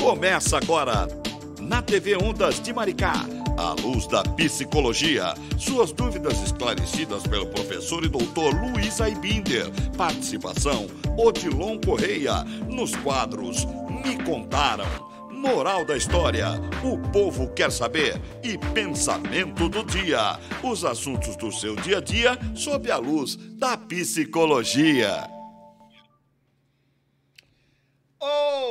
Começa agora, na TV Ondas de Maricá, a luz da psicologia. Suas dúvidas esclarecidas pelo professor e doutor Luiz Aibinder. Participação, Odilon Correia. Nos quadros, Me Contaram, Moral da História, O Povo Quer Saber e Pensamento do Dia. Os assuntos do seu dia a dia sob a luz da psicologia. Olá!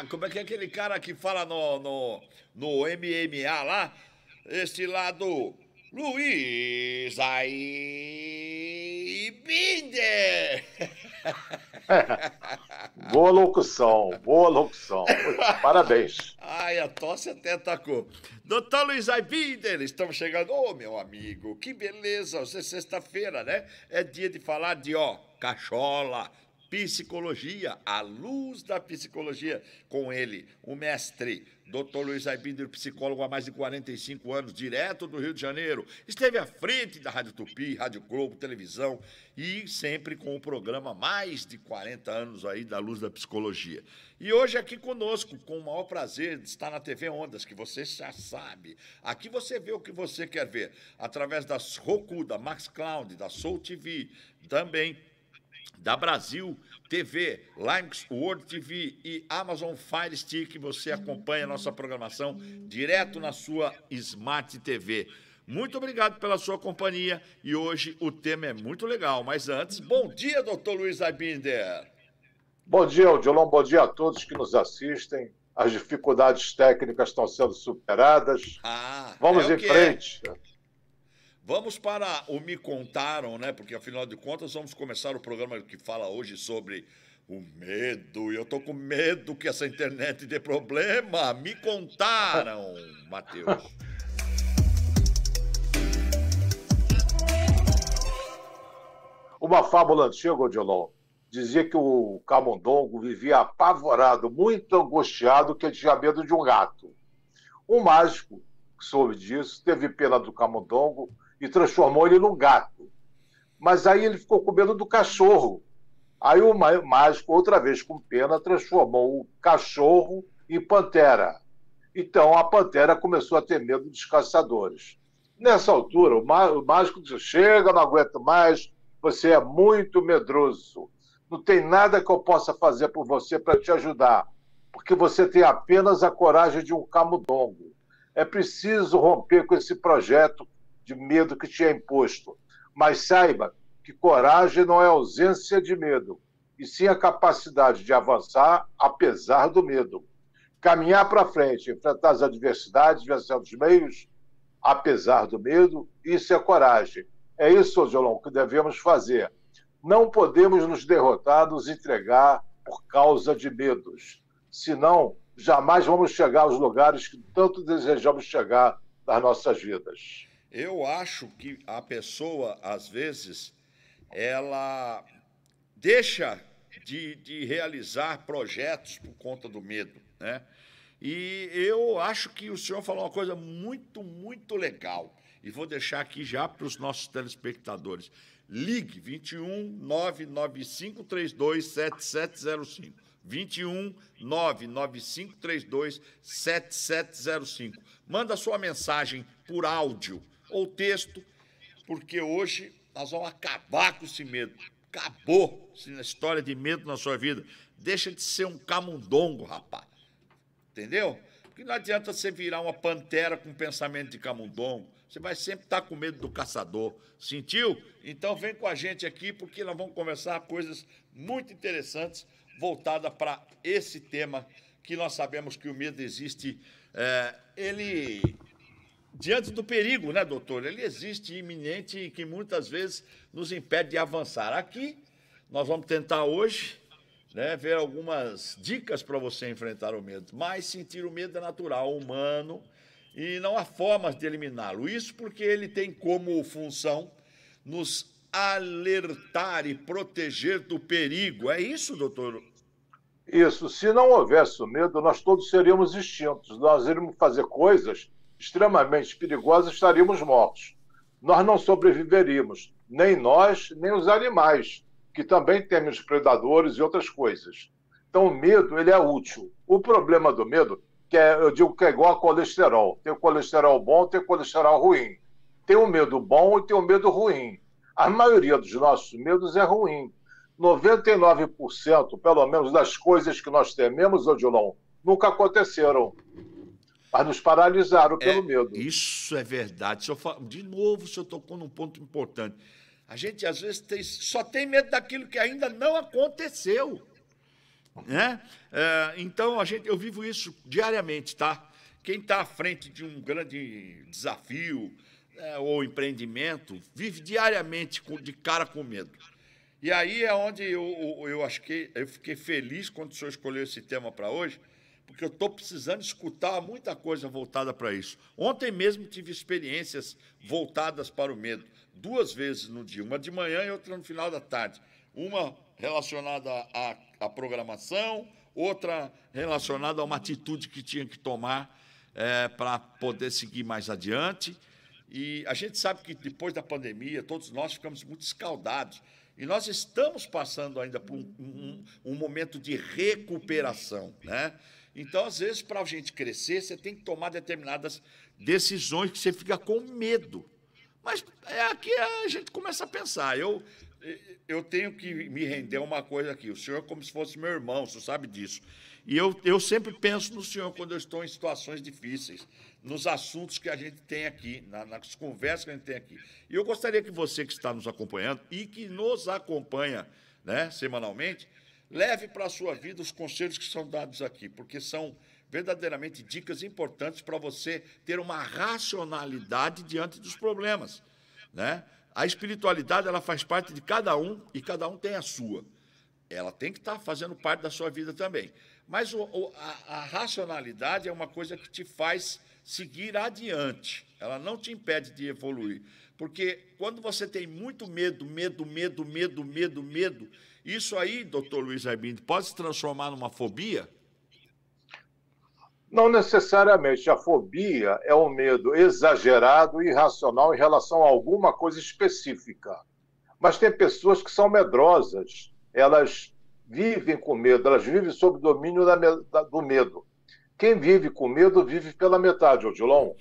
Como é que é aquele cara que fala no MMA lá? Este lado, Luiz Aibinder! Boa locução, boa locução. Parabéns. Ai, a tosse até atacou. Doutor Luiz Aibinder, estamos chegando. Ô, meu amigo, que beleza. Hoje é sexta-feira, né? É dia de falar de, cachola, psicologia, a luz da psicologia. Com ele, o mestre, Dr. Luiz Aibinder, psicólogo há mais de 45 anos, direto do Rio de Janeiro. Esteve à frente da Rádio Tupi, Rádio Globo, televisão e sempre com o programa há mais de 40 anos aí da luz da psicologia. E hoje aqui conosco, com o maior prazer de estar na TV Ondas, que você já sabe. Aqui você vê o que você quer ver, através das Roku, da Max Cloud, da Soul TV, também da Brasil TV, Limes World TV e Amazon Fire Stick. Você acompanha a nossa programação direto na sua Smart TV. Muito obrigado pela sua companhia e hoje o tema é muito legal. Mas antes, bom dia, doutor Luiz Aibinder. Bom dia, Odilon. Bom dia a todos que nos assistem. As dificuldades técnicas estão sendo superadas. Vamos em frente. Vamos para o Me Contaram, né? Porque, afinal de contas, vamos começar o programa que fala hoje sobre o medo. E eu tô com medo que essa internet dê problema. Me contaram, Matheus. Uma fábula antiga, Odilon, dizia que o camundongo vivia apavorado, muito angustiado, que tinha medo de um gato. Um mágico que soube disso teve pena do camundongo e transformou ele num gato. Mas aí ele ficou com medo do cachorro. Aí o mágico, outra vez com pena, transformou o cachorro em pantera. Então a pantera começou a ter medo dos caçadores. Nessa altura, o mágico disse: chega, não aguento mais, você é muito medroso. Não tem nada que eu possa fazer por você para te ajudar, porque você tem apenas a coragem de um camundongo. É preciso romper com esse projeto de medo que te é imposto. Mas saiba que coragem não é ausência de medo, e sim a capacidade de avançar apesar do medo. Caminhar para frente, enfrentar as adversidades, vencer os meios, apesar do medo, isso é coragem. É isso, Odilon, que devemos fazer. Não podemos nos derrotar, nos entregar por causa de medos. Senão, jamais vamos chegar aos lugares que tanto desejamos chegar nas nossas vidas. Eu acho que a pessoa, às vezes, ela deixa de realizar projetos por conta do medo, né? E eu acho que o senhor falou uma coisa muito, muito legal. E vou deixar aqui já para os nossos telespectadores. Ligue 21 995 32 7705. 21 995 32 7705. Manda sua mensagem por áudio ou texto, porque hoje nós vamos acabar com esse medo. Acabou essa história de medo na sua vida. Deixa de ser um camundongo, rapaz. Entendeu? Porque não adianta você virar uma pantera com pensamento de camundongo. Você vai sempre estar com medo do caçador. Sentiu? Então vem com a gente aqui, porque nós vamos conversar coisas muito interessantes voltadas para esse tema, que nós sabemos que o medo existe. Ele, diante do perigo, né, doutor? Ele existe iminente e que muitas vezes nos impede de avançar. Aqui, nós vamos tentar hoje, né, ver algumas dicas para você enfrentar o medo. Mas sentir o medo é natural, humano, e não há formas de eliminá-lo. Isso porque ele tem como função nos alertar e proteger do perigo. É isso, doutor? Isso. Se não houvesse o medo, nós todos seríamos extintos. Nós iríamos fazer coisas extremamente perigosas, estaríamos mortos. Nós não sobreviveríamos, nem nós, nem os animais, que também temos predadores e outras coisas. Então, o medo ele é útil. O problema do medo, eu digo que é igual a colesterol. Tem o colesterol bom, tem o colesterol ruim. Tem o medo bom e tem o medo ruim. A maioria dos nossos medos é ruim. 99%, pelo menos, das coisas que nós tememos, Odilon, nunca aconteceram. Mas nos paralisaram pelo medo. Isso é verdade. De novo, o senhor tocou num ponto importante. A gente, às vezes, só tem medo daquilo que ainda não aconteceu. Né? Então, eu vivo isso diariamente, tá? Quem está à frente de um grande desafio ou empreendimento vive diariamente de cara com medo. E aí é onde eu fiquei feliz quando o senhor escolheu esse tema para hoje, porque eu estou precisando escutar muita coisa voltada para isso. Ontem mesmo tive experiências voltadas para o medo, 2 vezes no dia, uma de manhã e outra no final da tarde. Uma relacionada à programação, outra relacionada a uma atitude que tinha que tomar para poder seguir mais adiante. E a gente sabe que depois da pandemia, todos nós ficamos muito escaldados. E nós estamos passando ainda por um momento de recuperação, né? Então, às vezes, para a gente crescer, você tem que tomar determinadas decisões que você fica com medo. Mas aqui a gente começa a pensar. Eu tenho que me render a uma coisa aqui. O senhor é como se fosse meu irmão, o senhor sabe disso. E eu sempre penso no senhor quando eu estou em situações difíceis, nos assuntos que a gente tem aqui, nas conversas que a gente tem aqui. E eu gostaria que você que está nos acompanhando e que nos acompanha, né, semanalmente, leve para a sua vida os conselhos que são dados aqui, porque são verdadeiramente dicas importantes para você ter uma racionalidade diante dos problemas, né? A espiritualidade ela faz parte de cada um e cada um tem a sua. Ela tem que estar fazendo parte da sua vida também. Mas a racionalidade é uma coisa que te faz seguir adiante. Ela não te impede de evoluir. Porque quando você tem muito medo, isso aí, doutor Luiz Arbindo, pode se transformar numa fobia? Não necessariamente. A fobia é um medo exagerado e irracional em relação a alguma coisa específica. Mas tem pessoas que são medrosas. Elas vivem com medo, elas vivem sob o domínio do medo. Quem vive com medo vive pela metade, Odilon.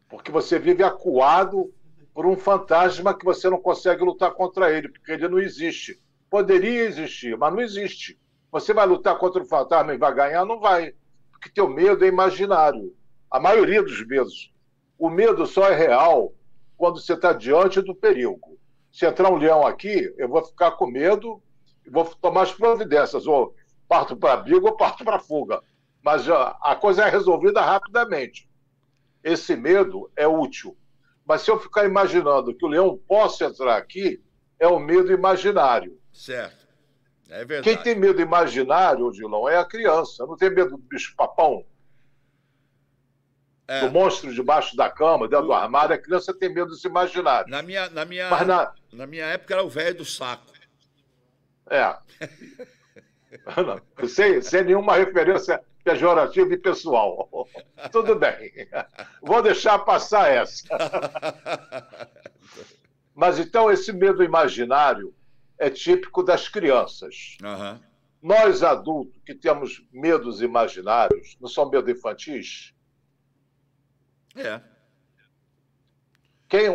Porque você vive acuado por um fantasma que você não consegue lutar contra ele, porque ele não existe. Poderia existir, mas não existe. Você vai lutar contra o fantasma e vai ganhar? Não vai. Porque teu medo é imaginário. A maioria dos medos. O medo só é real quando você está diante do perigo. Se entrar um leão aqui, eu vou ficar com medo e vou tomar as providências. Ou parto para a briga ou parto para a fuga. Mas a coisa é resolvida rapidamente. Esse medo é útil. Mas se eu ficar imaginando que o leão possa entrar aqui, é o medo imaginário. Certo. É verdade. Quem tem medo imaginário, Odilon, é a criança. Não tem medo do bicho-papão? Do monstro debaixo da cama, dentro do armário. A criança tem medo dos imaginários. Na minha época era o velho do saco. Sem nenhuma referência pejorativa e pessoal. Tudo bem. Vou deixar passar essa. Mas então esse medo imaginário é típico das crianças. Uhum. Nós, adultos, que temos medos imaginários, não são medos infantis?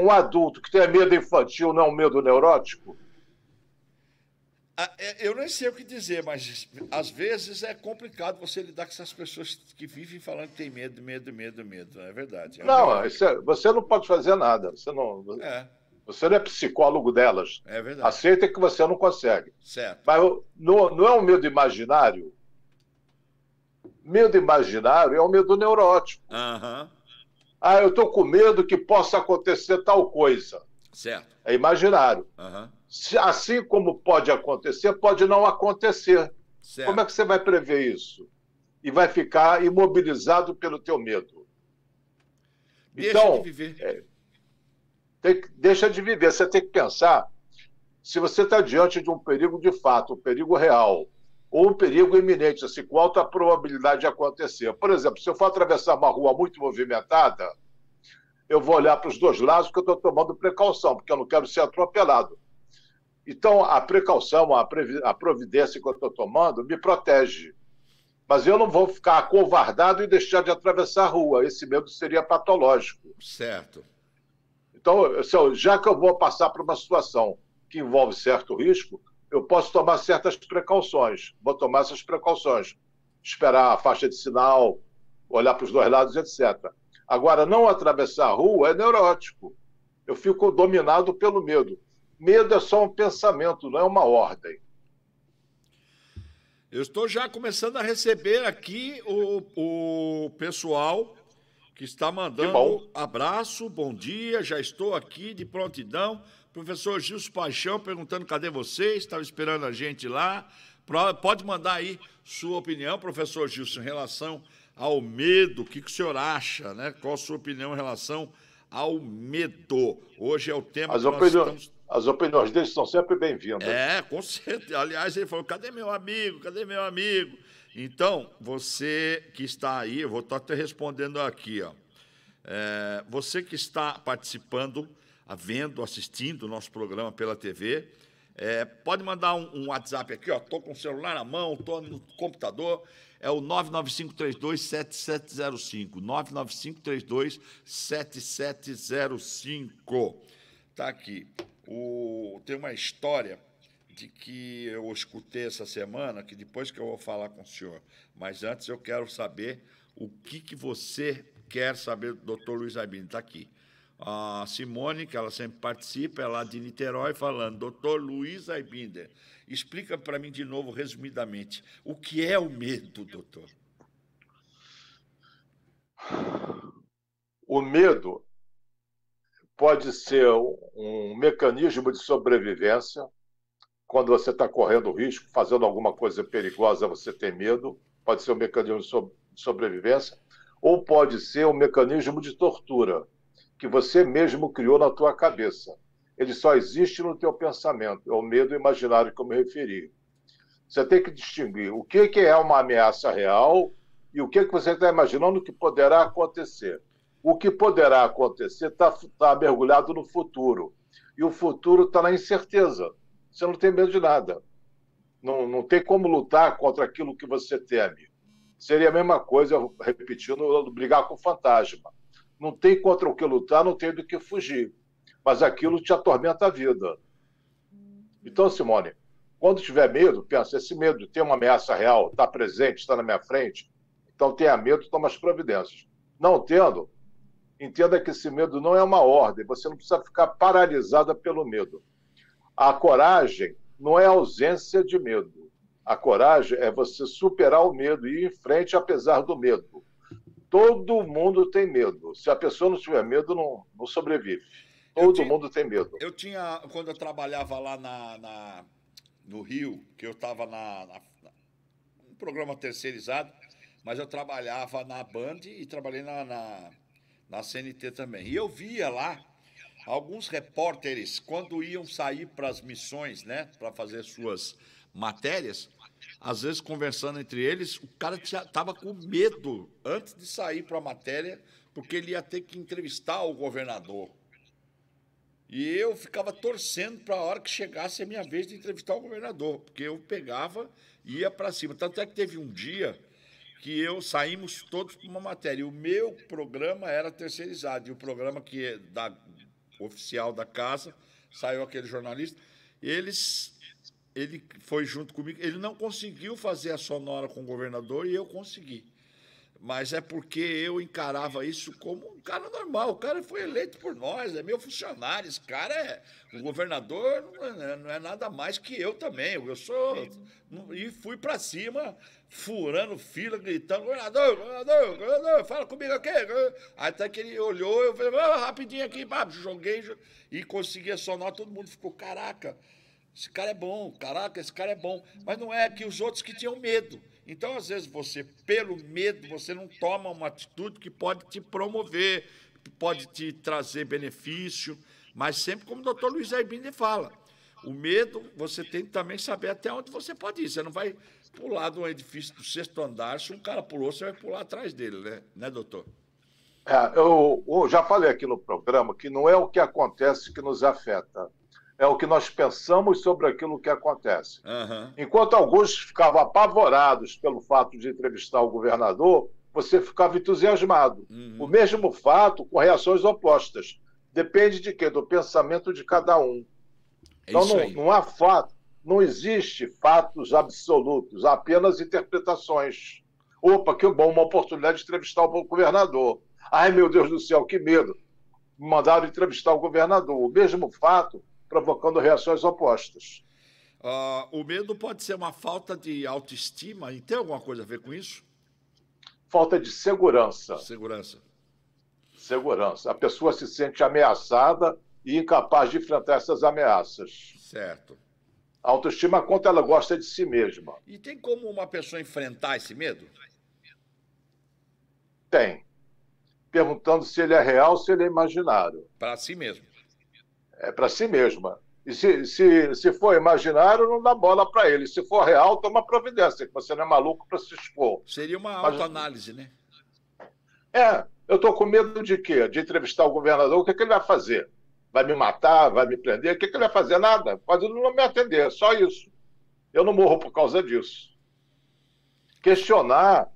Um adulto que tem medo infantil não é um medo neurótico? Eu nem sei o que dizer, mas às vezes é complicado você lidar com essas pessoas que vivem falando que tem medo. É verdade. Você não pode fazer nada. Você não é psicólogo delas. É verdade. Aceita que você não consegue. Certo. Mas não é um medo imaginário? Medo imaginário é um medo neurótico. Uhum. Eu estou com medo que possa acontecer tal coisa. Certo. É imaginário. Uhum. Assim como pode acontecer, pode não acontecer. Certo. Como é que você vai prever isso? E vai ficar imobilizado pelo teu medo. Deixa de viver. Deixa de viver. Você tem que pensar, se você está diante de um perigo de fato, um perigo real, ou um perigo iminente, assim, com alta probabilidade de acontecer. Por exemplo, se eu for atravessar uma rua muito movimentada, eu vou olhar para os dois lados porque eu estou tomando precaução, porque eu não quero ser atropelado. Então, a precaução, a providência que eu estou tomando me protege. Mas eu não vou ficar acovardado e deixar de atravessar a rua. Esse medo seria patológico. Certo. Então, já que eu vou passar por uma situação que envolve certo risco, eu posso tomar certas precauções. Vou tomar essas precauções. Esperar a faixa de sinal, olhar para os dois lados, etc. Agora, não atravessar a rua é neurótico. Eu fico dominado pelo medo. Medo é só um pensamento, não é uma ordem. Eu estou já começando a receber aqui o pessoal que está mandando abraço, bom dia, já estou aqui de prontidão. Professor Gilson Paixão perguntando cadê vocês, estava esperando a gente lá. Pode mandar aí sua opinião, professor Gilson, em relação ao medo, o que o senhor acha, né? Qual a sua opinião em relação ao medo? Hoje é o tema que nós estamos... As opiniões deles são sempre bem-vindas. Com certeza. Aliás, ele falou, cadê meu amigo? Cadê meu amigo? Então, você que está aí, eu vou estar te respondendo aqui, ó. Você que está participando, vendo, assistindo o nosso programa pela TV, pode mandar um WhatsApp aqui, ó. Estou com o celular na mão, estou no computador. É o 995327705. 995327705. Está aqui. Tem uma história de que eu escutei essa semana, que depois que eu vou falar com o senhor, mas antes eu quero saber o que você quer saber do doutor Luiz Aibinder. Está aqui. A Simone, que ela sempre participa, é lá de Niterói, falando, doutor Luiz Aibinder, explica para mim de novo, resumidamente, o que é o medo, doutor? O medo pode ser um mecanismo de sobrevivência. Quando você está correndo risco, fazendo alguma coisa perigosa, você tem medo. Pode ser um mecanismo de sobrevivência. Ou pode ser um mecanismo de tortura, que você mesmo criou na tua cabeça. Ele só existe no teu pensamento. É o medo imaginário que eu me referi. Você tem que distinguir o que é uma ameaça real e o que você está imaginando que poderá acontecer. O que poderá acontecer está mergulhado no futuro. E o futuro está na incerteza. Você não tem medo de nada. Não tem como lutar contra aquilo que você teme. Seria a mesma coisa, repetindo, brigar com o fantasma. Não tem contra o que lutar, não tem do que fugir. Mas aquilo te atormenta a vida. Então, Simone, quando tiver medo, pensa, esse medo tem uma ameaça real, está presente, está na minha frente, então tenha medo, toma as providências. Não tendo, entenda que esse medo não é uma ordem, você não precisa ficar paralisada pelo medo. A coragem não é ausência de medo. A coragem é você superar o medo e ir em frente apesar do medo. Todo mundo tem medo. Se a pessoa não tiver medo, não sobrevive. Todo mundo tem medo. Quando eu trabalhava lá no Rio, que eu estava num programa terceirizado, mas eu trabalhava na Band e trabalhei na CNT também. E eu via lá alguns repórteres, quando iam sair para as missões, né, para fazer suas matérias, às vezes conversando entre eles, o cara estava com medo antes de sair para a matéria, porque ele ia ter que entrevistar o governador. E eu ficava torcendo para a hora que chegasse a minha vez de entrevistar o governador, porque eu pegava e ia para cima. Tanto é que teve um dia que saímos todos para uma matéria. E o meu programa era terceirizado. E o programa oficial da casa, saiu aquele jornalista, ele foi junto comigo. Ele não conseguiu fazer a sonora com o governador e eu consegui. Mas é porque eu encarava isso como um cara normal. O cara foi eleito por nós, é meu funcionário. Esse cara o governador não é nada mais que eu também. Eu sou... E fui para cima, furando fila, gritando, governador, fala comigo aqui. Até que ele olhou, eu falei, rapidinho aqui, joguei e consegui a sonora. Todo mundo ficou, caraca, esse cara é bom, caraca, esse cara é bom. Mas não é que os outros que tinham medo. Então, às vezes, pelo medo, você não toma uma atitude que pode te promover, pode te trazer benefício, mas sempre como o doutor Luiz Aibinder fala, o medo, você tem que também saber até onde você pode ir. Você não vai pular de um edifício do 6º andar, se um cara pulou, você vai pular atrás dele, né doutor? Eu já falei aqui no programa que não é o que acontece que nos afeta, é o que nós pensamos sobre aquilo que acontece. Aham. Enquanto alguns ficavam apavorados pelo fato de entrevistar o governador, você ficava entusiasmado. O Uhum. mesmo fato com reações opostas. Depende de quê? Do pensamento de cada um. É Então isso não, aí. não há fato, não existe fatos absolutos, há apenas interpretações. Opa, que bom, uma oportunidade de entrevistar o governador. Ai, meu Deus do céu, que medo. Me mandaram entrevistar o governador. O mesmo fato provocando reações opostas. O medo pode ser uma falta de autoestima, e tem alguma coisa a ver com isso? Falta de segurança. Segurança. Segurança. A pessoa se sente ameaçada e incapaz de enfrentar essas ameaças. Certo. A autoestima quanto ela gosta de si mesma. E tem como uma pessoa enfrentar esse medo? Tem. Perguntando se ele é real ou se ele é imaginário. Para si mesmo. É para si mesma. E se for imaginário, não dá bola para ele. Se for real, toma providência, que você não é maluco para se expor. Seria uma Mas, autoanálise, né? eu estou com medo de quê? De entrevistar o governador, o que, é que ele vai fazer? Vai me matar? Vai me prender? O que, é que ele vai fazer? Nada. Pode não me atender, só isso. Eu não morro por causa disso. Questionar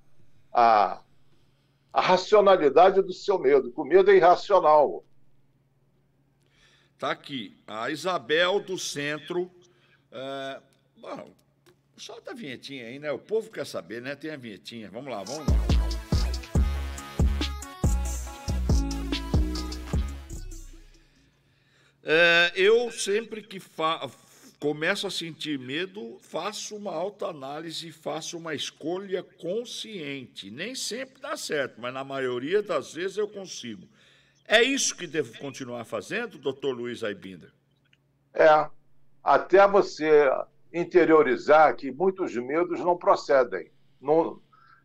a, a racionalidade do seu medo, que o medo é irracional. Tá aqui. A Isabel do Centro. Bom, solta a vinhetinha aí, né? O povo quer saber, né? Tem a vinhetinha. Vamos lá, vamos lá. Eu sempre que começo a sentir medo, faço uma autoanálise, faço uma escolha consciente. Nem sempre dá certo, mas na maioria das vezes eu consigo. É isso que devo continuar fazendo, doutor Luiz Aibinder? É, até você interiorizar que muitos medos não procedem. Não,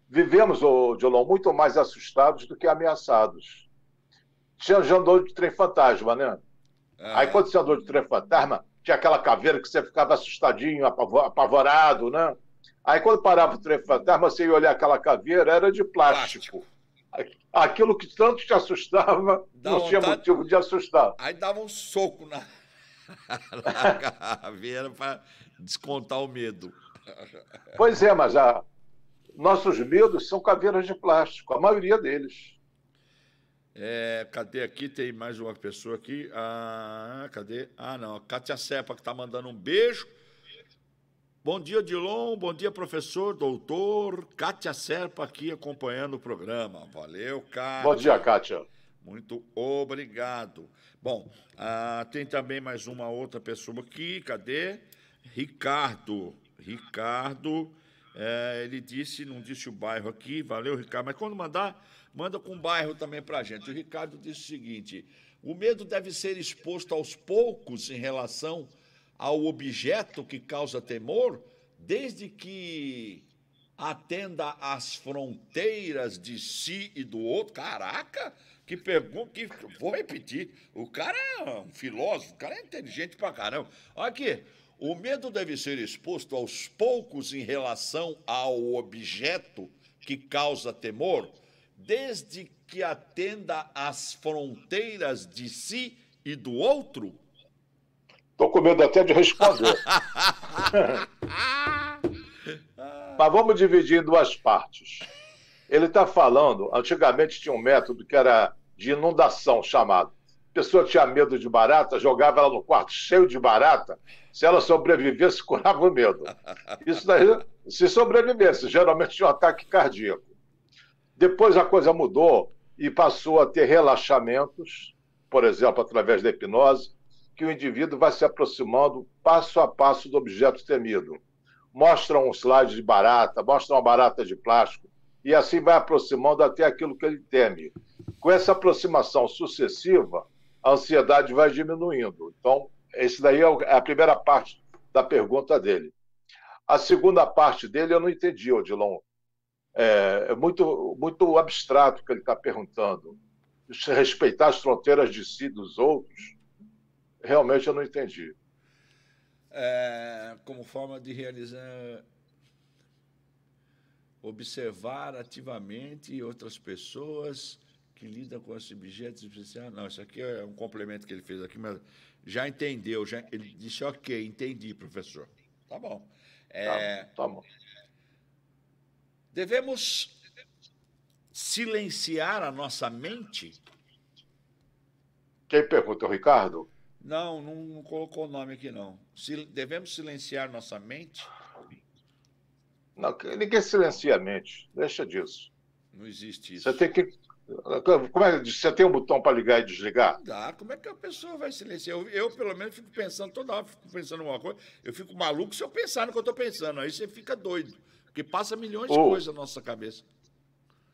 vivemos, Dilon, muito mais assustados do que ameaçados. Já andou de trem fantasma, né? Aí Ah, quando você andou de trem fantasma, tinha aquela caveira que você ficava assustadinho, apavorado, né? Aí quando parava o trem fantasma, você ia olhar aquela caveira, era de plástico. plástico. Aquilo que tanto te assustava, Dá não tinha vontade. motivo de assustar. Aí dava um soco na caveira para descontar o medo. Pois é, mas nossos medos são caveiras de plástico, a maioria deles. Cadê aqui? Tem mais uma pessoa aqui. Cadê? Não. A Kátia Sepa que está mandando um beijo. Bom dia, Dilon. Bom dia, professor, doutor. Kátia Serpa aqui acompanhando o programa. Valeu, Bom dia, Kátia. Kátia. Muito obrigado. Bom, tem também mais uma outra pessoa aqui. Cadê? Ricardo. Ricardo, ele disse, não disse o bairro aqui. Valeu, Ricardo. Mas quando mandar, manda com o bairro também para a gente. O Ricardo disse o seguinte: o medo deve ser exposto aos poucos em relação ao objeto que causa temor, desde que atenda às fronteiras de si e do outro. Caraca, que pergunta, que vou repetir. O cara é um filósofo, o cara é inteligente pra caramba. Olha aqui, o medo deve ser exposto aos poucos em relação ao objeto que causa temor, desde que atenda às fronteiras de si e do outro. Estou com medo até de responder. Mas vamos dividir em duas partes. Ele está falando, antigamente tinha um método que era de inundação chamado. A pessoa tinha medo de barata, jogava ela no quarto cheio de barata, se ela sobrevivesse, curava o medo. Isso daí, se sobrevivesse, geralmente tinha um ataque cardíaco. Depois a coisa mudou e passou a ter relaxamentos, por exemplo, através da hipnose, que o indivíduo vai se aproximando passo a passo do objeto temido. Mostra um slide de barata, mostra uma barata de plástico, e assim vai aproximando até aquilo que ele teme. Com essa aproximação sucessiva, a ansiedade vai diminuindo. Então, esse daí é a primeira parte da pergunta dele. A segunda parte dele eu não entendi, Odilon. É muito, muito abstrato o que ele está perguntando. Respeitar as fronteiras de si e dos outros, realmente eu não entendi. Como forma de realizar, observar ativamente outras pessoas que lida com esses objetos especiais. Não, isso aqui é um complemento que ele fez aqui, mas já entendeu. Ele disse, ok, entendi, professor. Tá bom. Tá bom. Devemos silenciar a nossa mente? Quem pergunta é o Ricardo? Não colocou o nome aqui, não. Devemos silenciar nossa mente? Não, ninguém silencia a mente. Deixa disso. Não existe isso. Você tem que... Como é que você tem um botão para ligar e desligar? Não dá. Como é que a pessoa vai silenciar? Eu, pelo menos, fico pensando, toda hora fico pensando em uma coisa. Eu fico maluco se eu pensar no que eu estou pensando. Aí você fica doido. Porque passa milhões de coisas na nossa cabeça.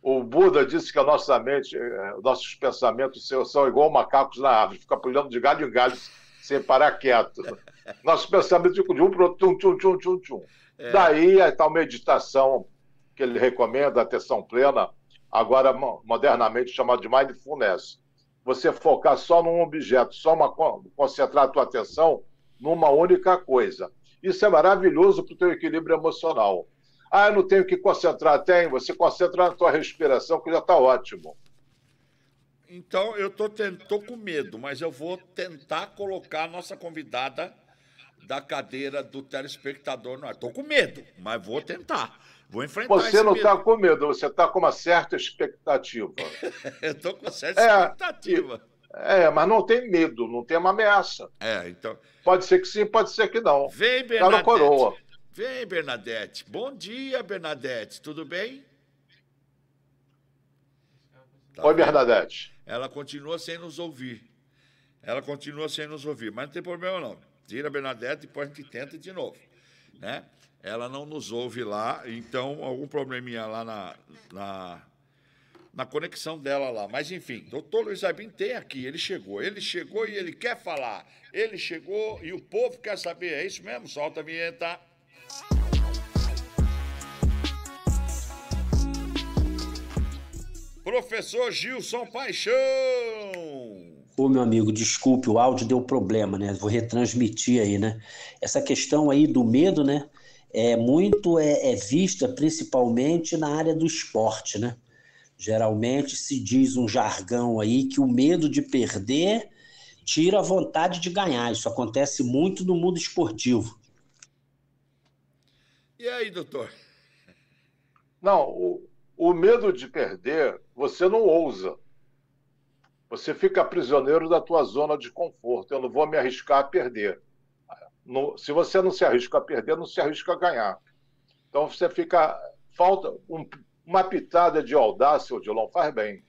O Buda disse que a nossa mente, nossos pensamentos são igual macacos na árvore, fica pulando de galho em galho sem parar quieto. Nossos pensamentos ficam de um para outro, tchum, tchum, tchum, tchum. Daí a tal meditação que ele recomenda, a atenção plena, agora modernamente chamada de mindfulness. Você focar só num objeto, concentrar a tua atenção numa única coisa. Isso é maravilhoso para o teu equilíbrio emocional. Eu não tenho que concentrar. Você concentra na tua respiração, que já está ótimo. Então, eu tô com medo, mas eu vou tentar colocar a nossa convidada da cadeira do telespectador no ar. Estou com medo, mas vou tentar. Vou enfrentar esse medo. Você não está com medo, você está com uma certa expectativa. Eu estou com uma certa expectativa. Mas não tem medo, não tem uma ameaça. Então... Pode ser que sim, pode ser que não. Vem, Bernadette. Coroa. Vem, Bernadette. Bom dia, Bernadette. Tudo bem? Oi, Bernadette. Ela continua sem nos ouvir. Mas não tem problema, não. Tira a Bernadette e depois a gente tenta de novo. Né? Ela não nos ouve lá, então algum probleminha lá na conexão dela lá. Mas, enfim, doutor Luiz Arbin tem aqui. Ele chegou e ele quer falar. Ele chegou e o povo quer saber. É isso mesmo? Solta a vinheta. Professor Gilson Paixão. Ô, meu amigo, desculpe, o áudio deu problema, né? Vou retransmitir aí, né? Essa questão aí do medo, né? É vista principalmente na área do esporte, né? Geralmente se diz um jargão aí que o medo de perder tira a vontade de ganhar. Isso acontece muito no mundo esportivo. E aí, doutor? Não, o medo de perder, você não ousa. Você fica prisioneiro da tua zona de conforto. Eu não vou me arriscar a perder. Se você não se arrisca a perder, não se arrisca a ganhar. Então você fica... Falta uma pitada de audácia, Odilon, faz bem.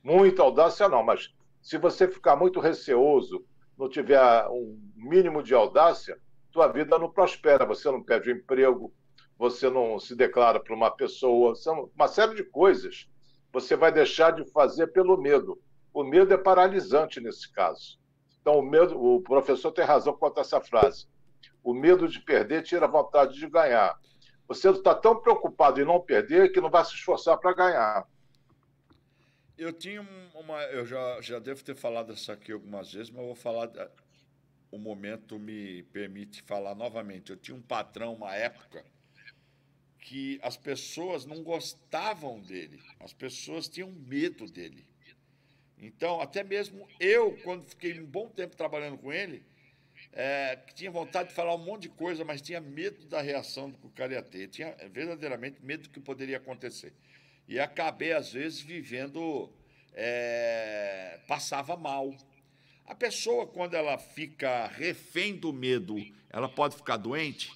Muita audácia não, mas se você ficar muito receoso, não tiver um mínimo de audácia, tua vida não prospera. Você não perde o emprego, você não se declara para uma pessoa, uma série de coisas você vai deixar de fazer pelo medo. O medo é paralisante nesse caso. Então, o professor tem razão quanto a essa frase. O medo de perder tira a vontade de ganhar. Você está tão preocupado em não perder que não vai se esforçar para ganhar. Eu tinha eu já devo ter falado isso aqui algumas vezes, mas eu vou falar... O momento me permite falar novamente. Eu tinha um patrão, uma época, que as pessoas não gostavam dele. As pessoas tinham medo dele. Então, até mesmo eu, quando fiquei um bom tempo trabalhando com ele, tinha vontade de falar um monte de coisa, mas tinha medo da reação do que o cara ia ter. Tinha verdadeiramente medo do que poderia acontecer. E acabei, às vezes, vivendo... passava mal. A pessoa, quando ela fica refém do medo, ela pode ficar doente?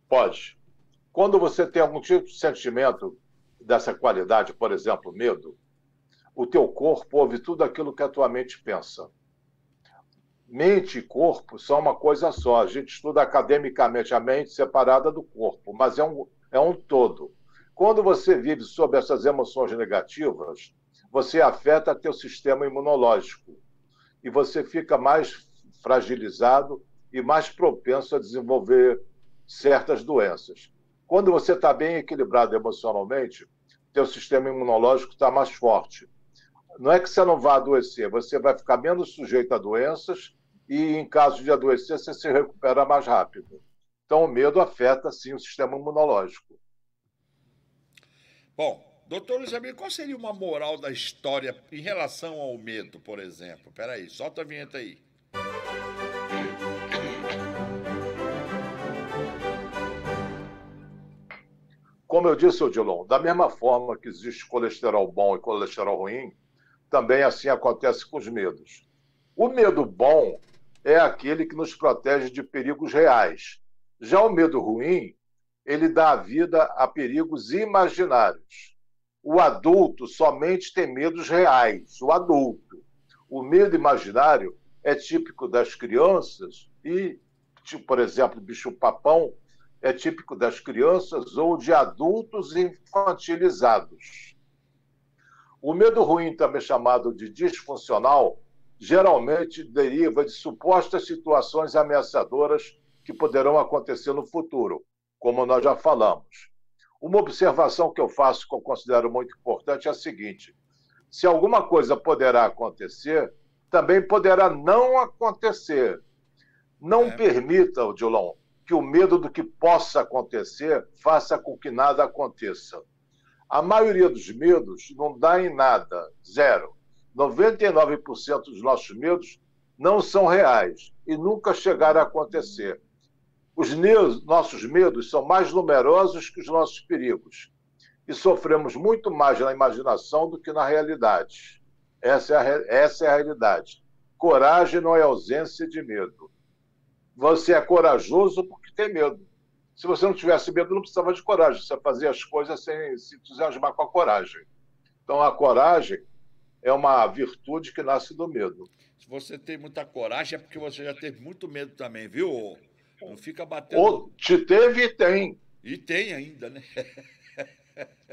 Pode. Quando você tem algum tipo de sentimento dessa qualidade, por exemplo, medo, o teu corpo ouve tudo aquilo que a tua mente pensa. Mente e corpo são uma coisa só. A gente estuda academicamente a mente separada do corpo, mas é um todo. Quando você vive sob essas emoções negativas, você afeta teu sistema imunológico e você fica mais fragilizado e mais propenso a desenvolver certas doenças. Quando você está bem equilibrado emocionalmente, teu sistema imunológico está mais forte. Não é que você não vai adoecer, você vai ficar menos sujeito a doenças e, em caso de adoecer, você se recupera mais rápido. Então, o medo afeta, sim, o sistema imunológico. Bom, Doutor Luiz Ramiro, qual seria uma moral da história em relação ao medo, por exemplo? Espera aí, solta a vinheta aí. Como eu disse, Odilon, da mesma forma que existe colesterol bom e colesterol ruim, também assim acontece com os medos. O medo bom é aquele que nos protege de perigos reais. Já o medo ruim, ele dá vida a perigos imaginários. O adulto somente tem medos reais, o adulto. O medo imaginário é típico das crianças e, por exemplo, o bicho-papão é típico das crianças ou de adultos infantilizados. O medo ruim, também chamado de disfuncional, geralmente deriva de supostas situações ameaçadoras que poderão acontecer no futuro, como nós já falamos. Uma observação que eu faço, que eu considero muito importante, é a seguinte: se alguma coisa poderá acontecer, também poderá não acontecer. Não permita, Odilon, que o medo do que possa acontecer faça com que nada aconteça. A maioria dos medos não dá em nada, zero. 99% dos nossos medos não são reais e nunca chegaram a acontecer. Os nossos medos são mais numerosos que os nossos perigos e sofremos muito mais na imaginação do que na realidade. Essa é a realidade. Coragem não é ausência de medo. Você é corajoso porque tem medo. Se você não tivesse medo, não precisava de coragem. Você fazia as coisas sem se entusiasmar com a coragem. Então, a coragem é uma virtude que nasce do medo. Se você tem muita coragem, é porque você já teve muito medo também, viu? Não fica batendo... Te teve e tem. E tem ainda, né?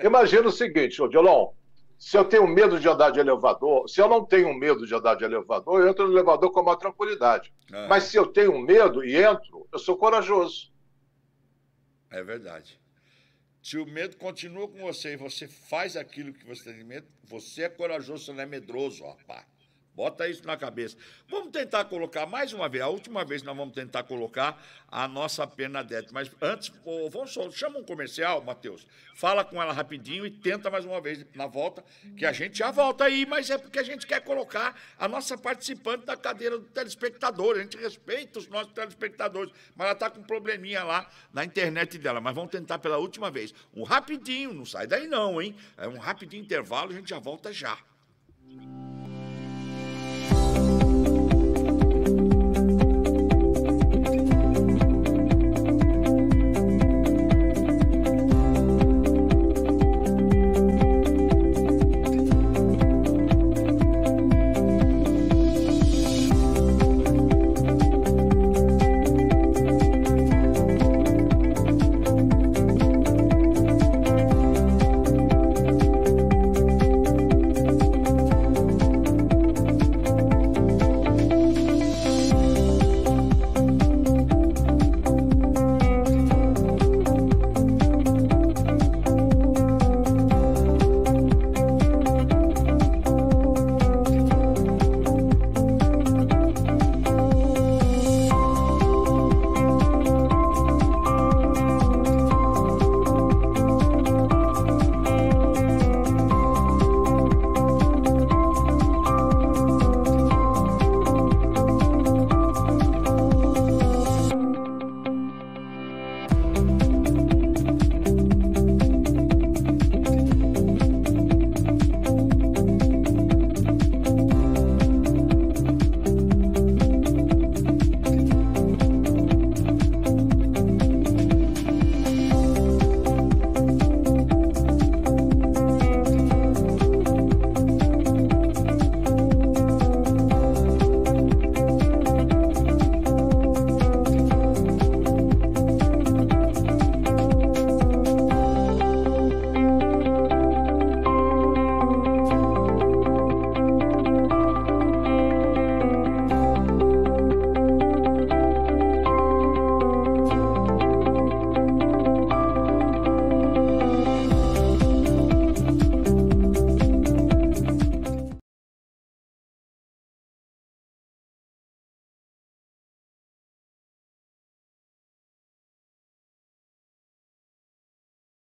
Imagina o seguinte, Odilon, se eu tenho medo de andar de elevador, se eu não tenho medo de andar de elevador, eu entro no elevador com maior tranquilidade. Mas se eu tenho medo e entro, eu sou corajoso. É verdade. Se o medo continua com você e você faz aquilo que você tem medo, você é corajoso, você não é medroso, rapaz. Bota isso na cabeça. Vamos tentar colocar mais uma vez, a última vez nós vamos tentar colocar a nossa Bernadette. Mas antes, chama um comercial, Matheus. Fala com ela rapidinho e tenta mais uma vez na volta, que a gente já volta aí, mas é porque a gente quer colocar a nossa participante da cadeira do telespectador. A gente respeita os nossos telespectadores, mas ela está com um probleminha lá na internet dela. Mas vamos tentar pela última vez. Um rapidinho, não sai daí não, hein? É um rapidinho intervalo, a gente já volta já.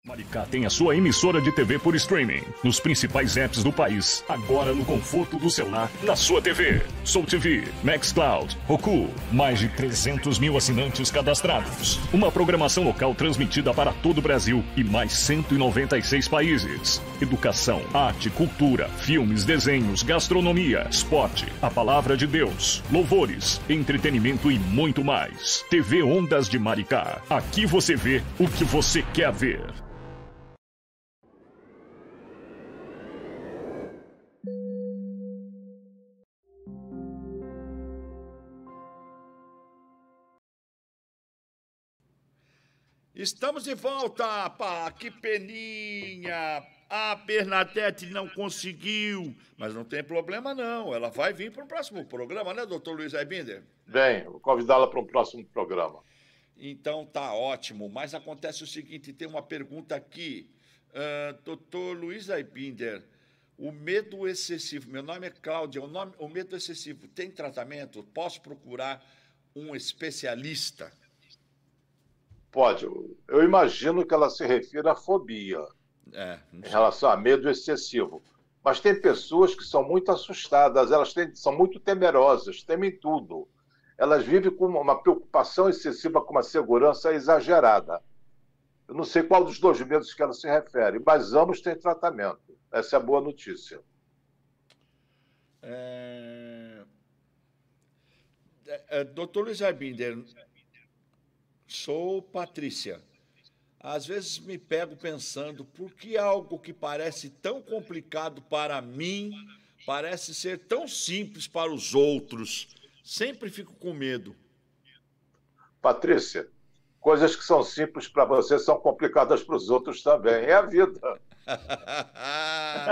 Maricá tem a sua emissora de TV por streaming, nos principais apps do país, agora no conforto do celular, na sua TV. Soul TV, Maxcloud, Roku, mais de 300 mil assinantes cadastrados. Uma programação local transmitida para todo o Brasil e mais 196 países. Educação, arte, cultura, filmes, desenhos, gastronomia, esporte, a palavra de Deus, louvores, entretenimento e muito mais. TV Ondas de Maricá. Aqui você vê o que você quer ver. Estamos de volta, pá, que peninha. A Bernadette não conseguiu, mas não tem problema não. Ela vai vir para o próximo programa, né, doutor Luiz Aibinder? Bem, vou convidá-la para um próximo programa. Então tá ótimo, mas acontece o seguinte, tem uma pergunta aqui. Doutor Luiz Aibinder, o medo excessivo, meu nome é Cláudia, o medo excessivo tem tratamento? Posso procurar um especialista? Pode. Eu imagino que ela se refira à fobia, em relação a medo excessivo. Mas tem pessoas que são muito assustadas, são muito temerosas, temem tudo. Elas vivem com uma preocupação excessiva, com uma segurança exagerada. Eu não sei qual dos dois medos que ela se refere, mas ambos têm tratamento. Essa é a boa notícia. Doutor Luiz Aibinder, sou Patrícia. Às vezes me pego pensando por que algo que parece tão complicado para mim parece ser tão simples para os outros. Sempre fico com medo. Patrícia, coisas que são simples para você são complicadas para os outros também. É a vida.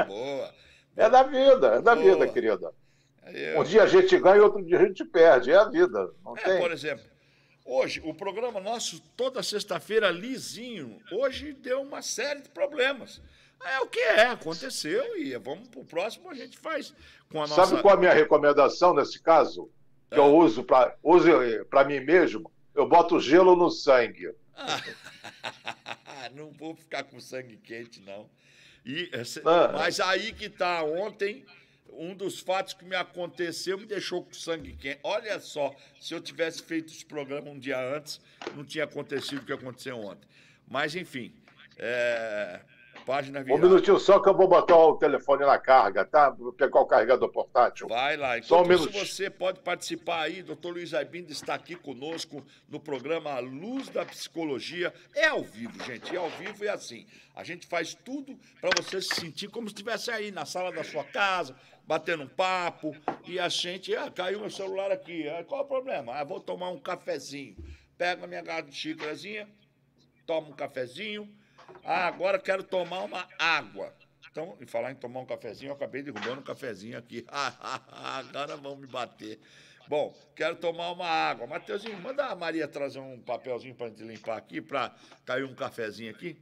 Boa. É da vida, querida. Um dia a gente ganha, outro dia a gente perde. É a vida. Não tem. Por exemplo, hoje, o programa nosso, toda sexta-feira, lisinho, hoje deu uma série de problemas. É o que aconteceu e vamos para o próximo, a gente faz com a nossa... Sabe qual é a minha recomendação nesse caso? Que eu uso para mim mesmo? Eu boto gelo no sangue. Não vou ficar com sangue quente, não. Mas aí que está, ontem... Um dos fatos que me aconteceu me deixou com sangue quente. Olha só, se eu tivesse feito esse programa um dia antes, não tinha acontecido o que aconteceu ontem. Mas, enfim, página virada. Um minutinho só que eu vou botar o telefone na carga, tá? Vou pegar o carregador portátil. Vai lá. Só um Enquanto minuto. Você pode participar aí. Doutor Luiz Aibinder está aqui conosco no programa A Luz da Psicologia. É ao vivo, gente. É ao vivo e assim. A gente faz tudo para você se sentir como se estivesse aí na sala da sua casa, batendo um papo, e a gente, caiu meu celular aqui, qual é o problema? Vou tomar um cafezinho. Pego a minha xícarazinha, tomo um cafezinho, agora quero tomar uma água. Então, em falar em tomar um cafezinho, eu acabei derrubando um cafezinho aqui. Agora vão me bater. Bom, quero tomar uma água. Mateuzinho, manda a Maria trazer um papelzinho para a gente limpar aqui, para cair um cafezinho aqui.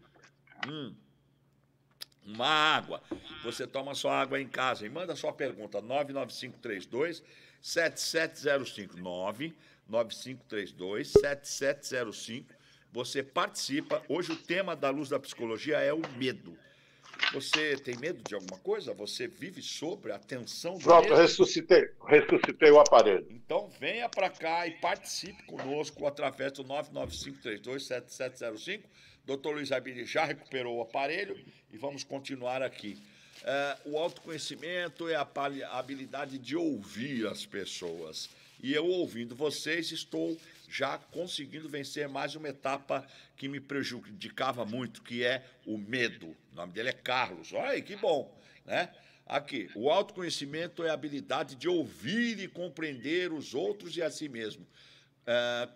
Uma água. Você toma sua água em casa e manda sua pergunta, 99532-7705. 99532-7705. Você participa. Hoje o tema da Luz da Psicologia é o medo. Você tem medo de alguma coisa? Você vive sobre a tensão do Pronto, medo? ressuscitei o aparelho. Então venha para cá e participe conosco através do 99532-7705. Doutor Luiz Aibinder já recuperou o aparelho e vamos continuar aqui. O autoconhecimento é a habilidade de ouvir as pessoas. E eu, ouvindo vocês, estou já conseguindo vencer mais uma etapa que me prejudicava muito, que é o medo. O nome dele é Carlos. Olha aí, que bom, né? Aqui, o autoconhecimento é a habilidade de ouvir e compreender os outros e a si mesmo,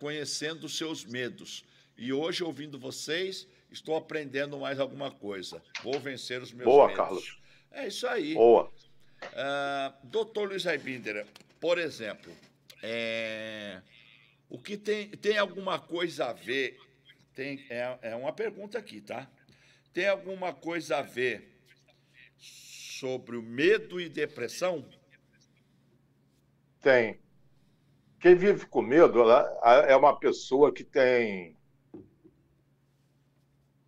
conhecendo os seus medos. E hoje, ouvindo vocês, estou aprendendo mais alguma coisa. Vou vencer os meus Boa, medos. Carlos. É isso aí. Boa. Doutor Luiz Aibinder, por exemplo, o que tem alguma coisa a ver... É uma pergunta aqui, tá? Tem alguma coisa a ver sobre o medo e depressão? Tem. Quem vive com medo é uma pessoa que tem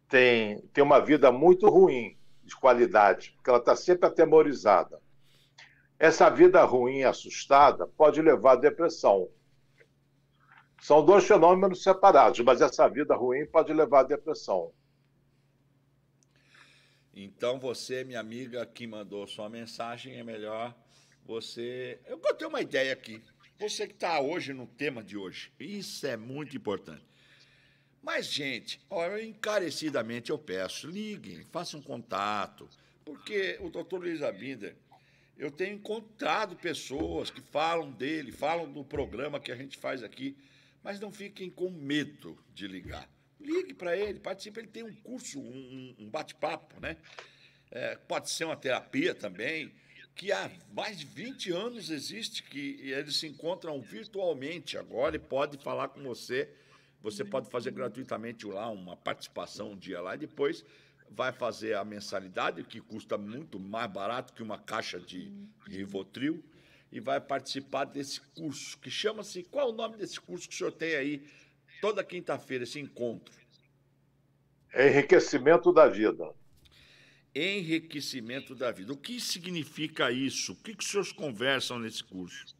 tem uma vida muito ruim de qualidade, porque ela está sempre atemorizada. Essa vida ruim e assustada pode levar à depressão. São dois fenômenos separados, mas essa vida ruim pode levar à depressão. Então, você, minha amiga, que mandou sua mensagem, é melhor você... Eu tenho uma ideia aqui. Você que está hoje no tema de hoje. Isso é muito importante. Mas, gente, olha, encarecidamente eu peço, liguem, façam contato, porque o Dr. Luiz Abinda, eu tenho encontrado pessoas que falam dele, falam do programa que a gente faz aqui, mas não fiquem com medo de ligar. Ligue para ele, participe, ele tem um curso, um bate-papo, né? Pode ser uma terapia também, que há mais de 20 anos existe, que eles se encontram virtualmente agora e pode falar com você. Você pode fazer gratuitamente lá uma participação um dia lá e depois vai fazer a mensalidade, que custa muito mais barato que uma caixa de Rivotril, e vai participar desse curso, que chama-se... Qual é o nome desse curso que o senhor tem aí toda quinta-feira, esse encontro? Enriquecimento da vida. Enriquecimento da vida. O que significa isso? O que os senhores conversam nesse curso?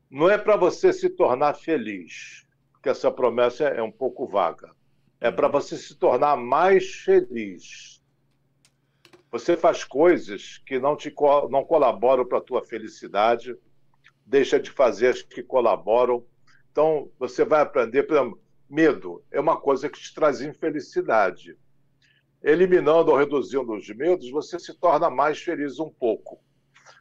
Não é para você se tornar feliz, porque essa promessa é um pouco vaga. É para você se tornar mais feliz. Você faz coisas que não colaboram para a tua felicidade, deixa de fazer as que colaboram. Então, você vai aprender, por exemplo, medo é uma coisa que te traz infelicidade. Eliminando ou reduzindo os medos, você se torna mais feliz um pouco.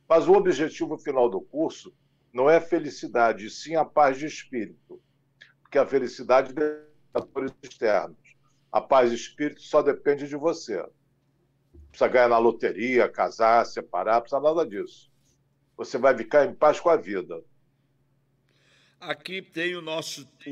Mas o objetivo final do curso não é a felicidade, e sim a paz de espírito. Porque a felicidade depende de fatores externos. A paz de espírito só depende de você. Não precisa ganhar na loteria, casar, separar, não precisa nada disso. Você vai ficar em paz com a vida. Aqui tem o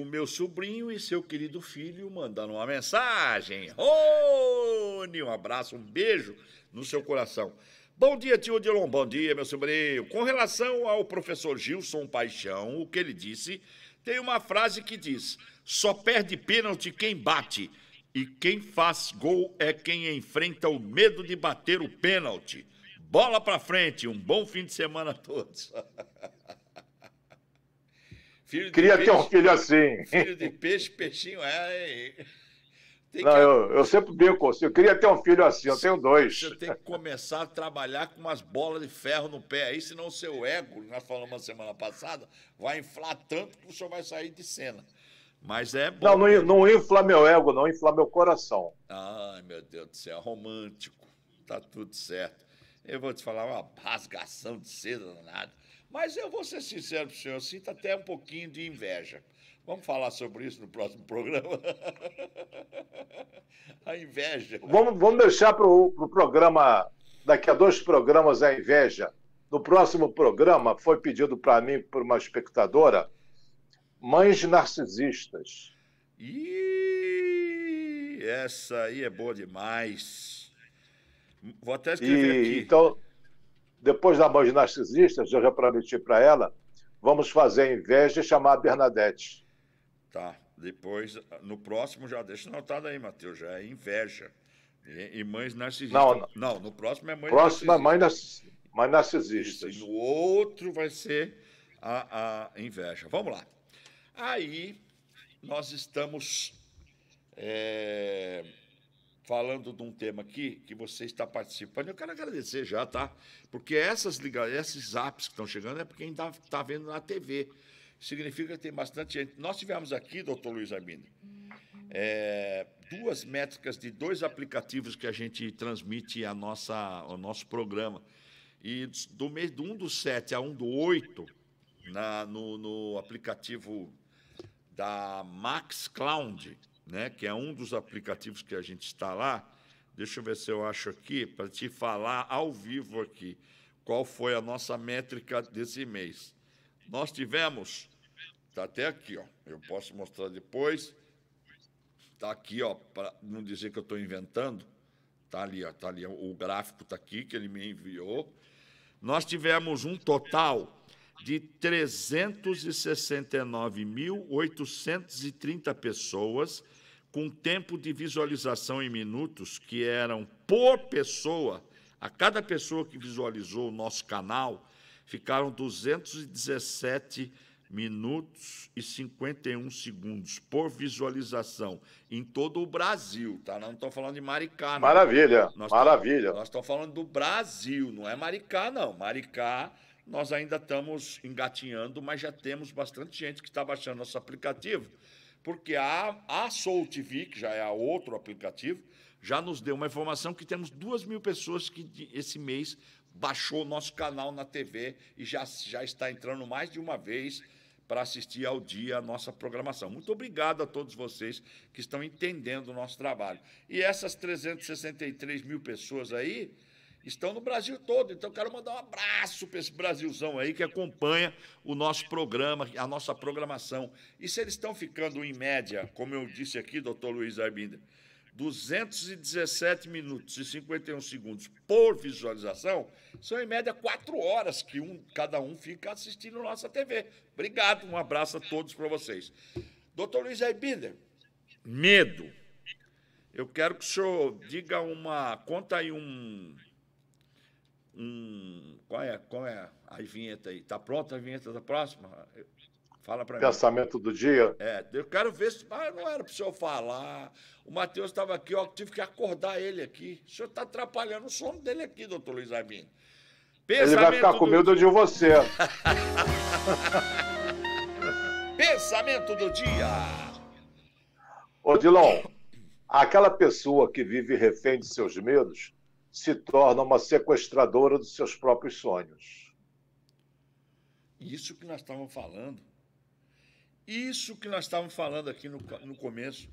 meu sobrinho e seu querido filho mandando uma mensagem. Rony, um abraço, um beijo no seu coração. Bom dia, tio Odilon. Bom dia, meu sobrinho. Com relação ao professor Gilson Paixão, o que ele disse, tem uma frase que diz: só perde pênalti quem bate, e quem faz gol é quem enfrenta o medo de bater o pênalti. Bola pra frente, um bom fim de semana a todos. Queria ter um filho assim. Filho de peixe, peixinho é... Eu sempre brinco assim, eu queria ter um filho assim, eu tenho dois. Você tem que começar a trabalhar com umas bolas de ferro no pé aí, senão o seu ego, nós falamos na semana passada, vai inflar tanto que o senhor vai sair de cena. Mas é bom. Não infla meu ego, não infla meu coração. Ai, meu Deus do céu, romântico. Tá tudo certo. Eu vou te falar uma rasgação de seda danada. Mas eu vou ser sincero pro senhor, eu sinto até um pouquinho de inveja. Vamos falar sobre isso no próximo programa? A inveja. Vamos deixar para o programa, daqui a 2 programas, a inveja. No próximo programa, foi pedido para mim, por uma espectadora, mães narcisistas. Ih, essa aí é boa demais. Vou até escrever aqui. Então, depois da mãe narcisistas, eu já prometi para ela, vamos fazer a inveja e chamar a Bernadette. Tá, depois, no próximo, já deixa anotado aí, Matheus, já é inveja. E mães narcisistas. Não, no próximo é mães narcisistas. Próximo é mães narcisistas. Isso, e no outro vai ser a inveja. Vamos lá. Aí, nós estamos falando de um tema aqui que você está participando. Eu quero agradecer já, tá? Porque esses apps que estão chegando é porque a gente está vendo na TV. Significa que tem bastante gente. Nós tivemos aqui, doutor Luiz Abinda, 2 métricas de 2 aplicativos que a gente transmite ao nosso programa. E do mês do 1 do 7 a 1 do 8, no aplicativo da Max Cloud, né, que é um dos aplicativos que a gente está lá. Deixa eu ver se eu acho aqui, para te falar ao vivo aqui, qual foi a nossa métrica desse mês. Nós tivemos, está até aqui, ó, eu posso mostrar depois, está aqui, ó, para não dizer que eu estou inventando, está ali, ó, o gráfico está aqui, que ele me enviou. Nós tivemos um total de 369.830 pessoas com tempo de visualização em minutos que eram por pessoa, a cada pessoa que visualizou o nosso canal, ficaram 217 minutos e 51 segundos por visualização em todo o Brasil, tá? Nós não estamos falando de Maricá, não. Maravilha, maravilha. Nós estamos falando do Brasil, não é Maricá, não. Maricá, nós ainda estamos engatinhando, mas já temos bastante gente que está baixando nosso aplicativo, porque a Soul TV, que já é outro aplicativo, já nos deu uma informação que temos 2.000 pessoas que esse mês baixou o nosso canal na TV e já está entrando mais de uma vez para assistir ao dia a nossa programação. Muito obrigado a todos vocês que estão entendendo o nosso trabalho. E essas 363 mil pessoas aí estão no Brasil todo. Então, quero mandar um abraço para esse Brasilzão aí que acompanha o nosso programa, a nossa programação. E se eles estão ficando, em média, como eu disse aqui, doutor Luiz Arbinder, 217 minutos e 51 segundos por visualização, são, em média, 4 horas que cada um fica assistindo nossa TV. Obrigado, um abraço a todos para vocês. Doutor Luiz Arbinder, medo. Eu quero que o senhor diga conta aí qual é a vinheta aí? Está pronta a vinheta da próxima? Fala para mim. Pensamento do dia? Eu quero ver se... não era para o senhor falar. O Matheus estava aqui, ó, tive que acordar ele aqui. O senhor está atrapalhando o sono dele aqui, doutor Luiz Arbinder. Ele vai ficar com medo de você. Pensamento do dia. Odilon, aquela pessoa que vive refém de seus medos se torna uma sequestradora dos seus próprios sonhos. Isso que nós estávamos falando. Isso que nós estávamos falando aqui no começo.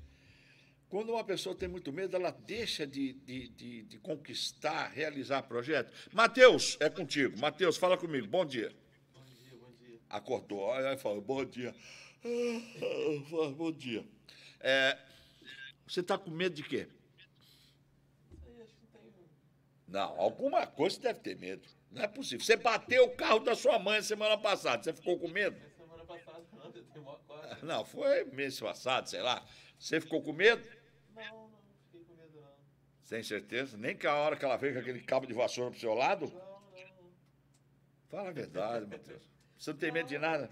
Quando uma pessoa tem muito medo, ela deixa de conquistar, realizar projetos. Matheus, é contigo. Matheus, fala comigo. Bom dia. Bom dia, bom dia. Acordou, aí fala, bom dia. Bom dia. Você está com medo de quê? Acho que tem. Não, alguma coisa você deve ter medo. Não é possível. Você bateu o carro da sua mãe semana passada. Você ficou com medo? Semana passada não, eu tenho uma coisa. Não, foi mês passado, sei lá. Você ficou com medo? Não fiquei com medo não. Sem certeza? Nem que a hora que ela veio com aquele cabo de vassoura pro seu lado? Não. Fala a verdade, Matheus. Você não tem medo de nada?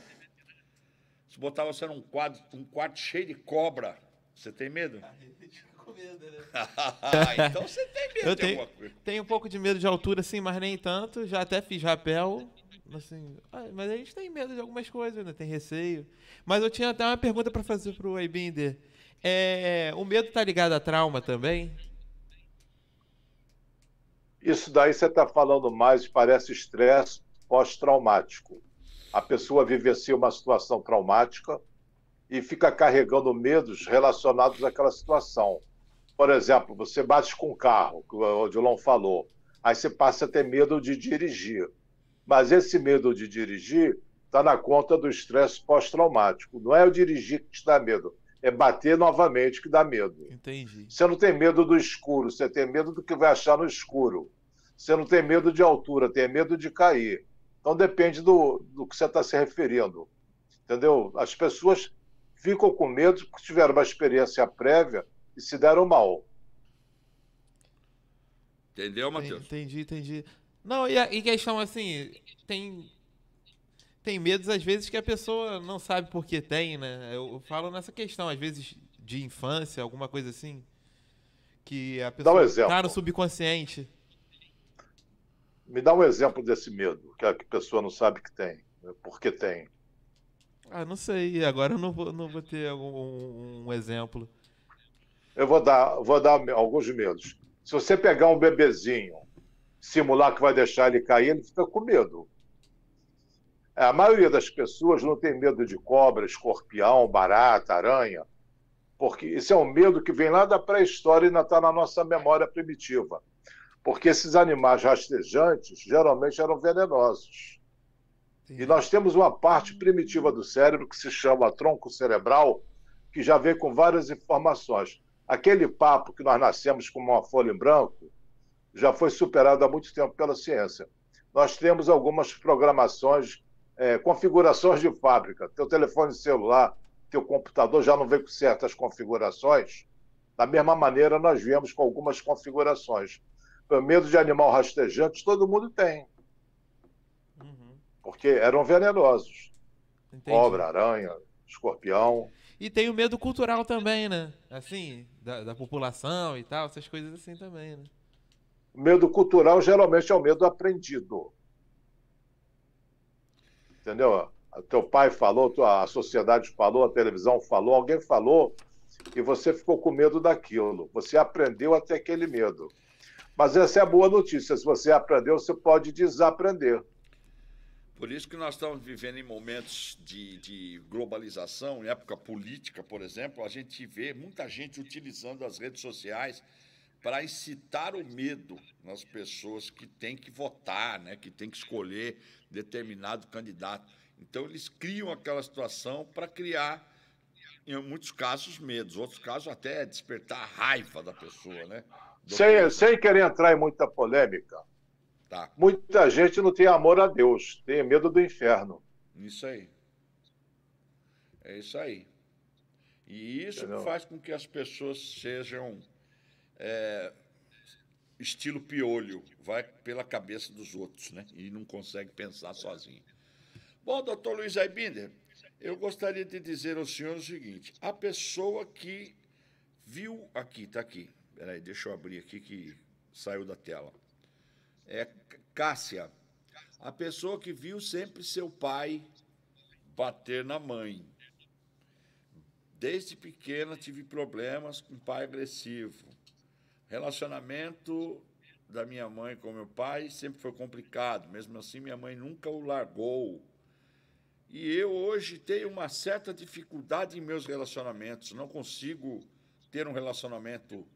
Se botar você num quarto cheio de cobra, você tem medo? Aí fica com medo, né? Então você tem medo Eu de alguma coisa. tenho um pouco de medo de altura, sim, mas nem tanto. Já até fiz rapel, assim, mas a gente tem medo de algumas coisas, né? Tem receio. Mas eu tinha até uma pergunta para fazer pro Arbinder. O medo tá ligado a trauma também? Isso daí você está falando mais, parece estresse pós-traumático. A pessoa vivencia uma situação traumática e fica carregando medos relacionados àquela situação. Por exemplo, você bate com um carro, que o Odilon falou, aí você passa a ter medo de dirigir. Mas esse medo de dirigir está na conta do estresse pós-traumático. Não é o dirigir que te dá medo, é bater novamente que dá medo. Entendi. Você não tem medo do escuro, você tem medo do que vai achar no escuro. Você não tem medo de altura, tem medo de cair. Então depende do que você está se referindo. Entendeu? As pessoas ficam com medo porque tiveram uma experiência prévia e se deram mal. Entendeu, Matheus? Entendi. Não, e questão assim, tem medos às vezes que a pessoa não sabe por que tem, né? Eu falo nessa questão, às vezes de infância, alguma coisa assim, que a pessoa tá no subconsciente. Me dá um exemplo desse medo, que a pessoa não sabe que tem, por que tem. Não sei, agora eu não vou ter um exemplo. Eu vou dar alguns medos. Se você pegar um bebezinho, simular que vai deixar ele cair, ele fica com medo. A maioria das pessoas não tem medo de cobra, escorpião, barata, aranha, porque esse é um medo que vem lá da pré-história e ainda está na nossa memória primitiva. Porque esses animais rastejantes geralmente eram venenosos. Sim. E nós temos uma parte primitiva do cérebro que se chama tronco cerebral, que já vem com várias informações. Aquele papo que nós nascemos como uma folha em branco já foi superado há muito tempo pela ciência. Nós temos algumas programações, configurações de fábrica. Teu telefone celular, teu computador já não vem com certas configurações Da mesma maneira, nós viemos com algumas configurações. O medo de animal rastejante todo mundo tem, porque eram venenosos. Entendi. Cobra, aranha, escorpião. E tem o medo cultural também, né? Assim, da população e tal, essas coisas assim também, né? O medo cultural geralmente é o medo aprendido. Entendeu? Teu pai falou, a sociedade falou, a televisão falou, alguém falou, e você ficou com medo daquilo. Você aprendeu até aquele medo. Mas essa é a boa notícia. Se você aprendeu, você pode desaprender. Por isso que nós estamos vivendo em momentos de globalização, em época política, por exemplo, a gente vê muita gente utilizando as redes sociais para incitar o medo nas pessoas que têm que votar, né, que têm que escolher determinado candidato. Então, eles criam aquela situação para criar, em muitos casos, medos, outros casos até despertar a raiva da pessoa, né? Sem querer entrar em muita polêmica, tá. Muita gente não tem amor a Deus, tem medo do inferno. Isso aí. É isso aí. E isso Entendeu? faz com que as pessoas sejam estilo piolho, vai pela cabeça dos outros, né? E não consegue pensar sozinho. Bom, doutor Luiz Aibinder, eu gostaria de dizer ao senhor o seguinte: a pessoa que viu aqui, está aqui, peraí, deixa eu abrir aqui que saiu da tela. É Cássia, a pessoa que viu sempre seu pai bater na mãe. Desde pequena tive problemas com pai agressivo. Relacionamento da minha mãe com meu pai sempre foi complicado. Mesmo assim, minha mãe nunca o largou. E eu hoje tenho uma certa dificuldade em meus relacionamentos. Não consigo ter um relacionamento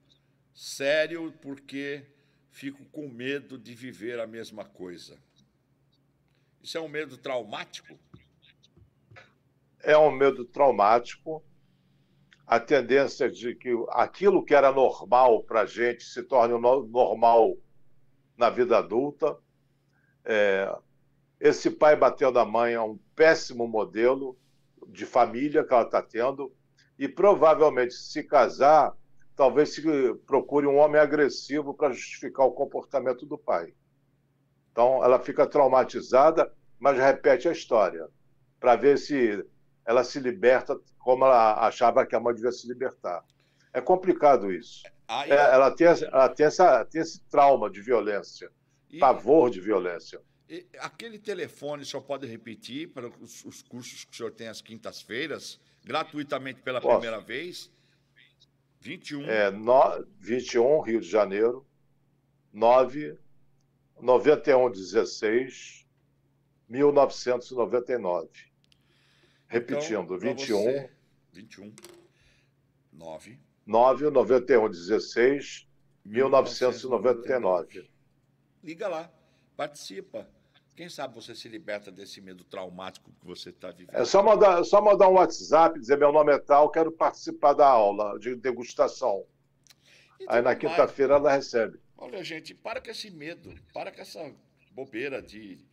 sério porque fico com medo de viver a mesma coisa. Isso é um medo traumático? É um medo traumático. A tendência de que aquilo que era normal para a gente se torne normal na vida adulta. Esse pai batendo a mãe é um péssimo modelo de família que ela está tendo e provavelmente, se casar, talvez se procure um homem agressivo para justificar o comportamento do pai. Então, ela fica traumatizada, mas repete a história, para ver se ela se liberta como ela achava que a mãe devia se libertar. É complicado isso. Ela tem esse trauma de violência, pavor de violência. Aquele telefone só pode repetir para os cursos que o senhor tem às quintas-feiras, gratuitamente pela primeira vez? 21. 21, Rio de Janeiro, 99116 1999. Repetindo, então, 21 9 99116 1999. Liga lá, participa. Quem sabe você se liberta desse medo traumático que você está vivendo. É só mandar um WhatsApp, dizer meu nome é tal, quero participar da aula de degustação. Então, aí na quinta-feira ela recebe. Olha, gente, para com esse medo, para com essa bobeira de...